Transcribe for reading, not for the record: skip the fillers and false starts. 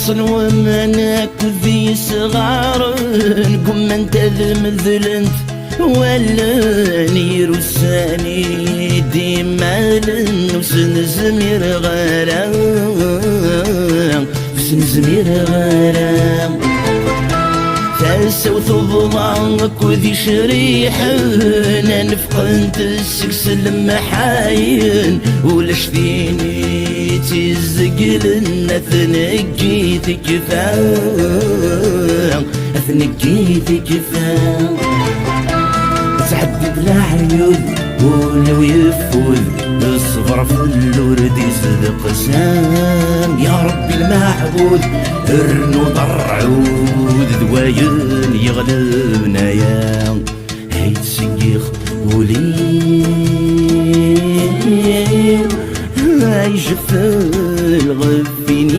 وصل ومنك ذي صغار قم انت ذمذلنت ولا نير الساني ديما لنوسن زمير غرام وسن زمير غرام تسوث ضمانك وذي شريحنا نفقنت السكسل محاين ولا شفيني تزقلنا ثنقيت كفاح ثنقيت كفاح تحدد العيون ولو يفوز الصبر في الورد يصدق سام يا ربي المعبود الرنود الرعود ذواين يغلبنا يا هيت سيخ ولي يجف الغفين